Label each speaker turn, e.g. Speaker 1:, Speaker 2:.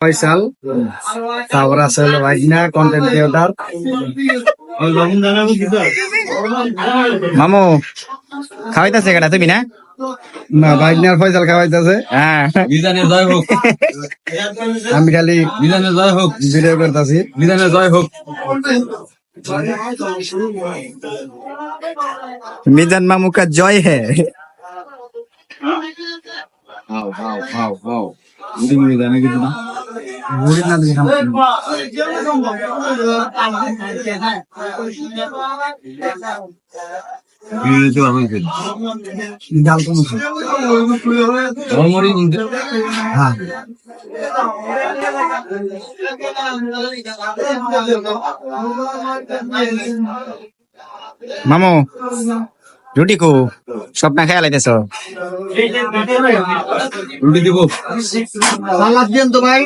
Speaker 1: ফয়সাল, তারপর আছে হলো ভাইজনা কন্টেন্ট ক্রিয়েটর।
Speaker 2: মামু খাওয়াইতেছে কেটা তুমি না?
Speaker 1: না, ভাইজনার ফয়সাল খাওয়াইতেছে।
Speaker 2: হ্যাঁ,
Speaker 3: বিধানের জয় হোক,
Speaker 1: আমি খালি
Speaker 3: বিধানের জয় হোক,
Speaker 1: ভিডিও করতেছি।
Speaker 3: বিধানের জয় হোক।
Speaker 2: মিজান মামু কা জয় হ্যাঁ।
Speaker 3: বিধানে কিছু না।
Speaker 1: মুড়ি না দিলে খাবো। ডাল তো মুখে। হ্যাঁ,
Speaker 2: মামু রুটি কো সব না খেয়াল আইতেছ?
Speaker 3: রুটি দিব।
Speaker 1: সালাদ দেন তো ভাই।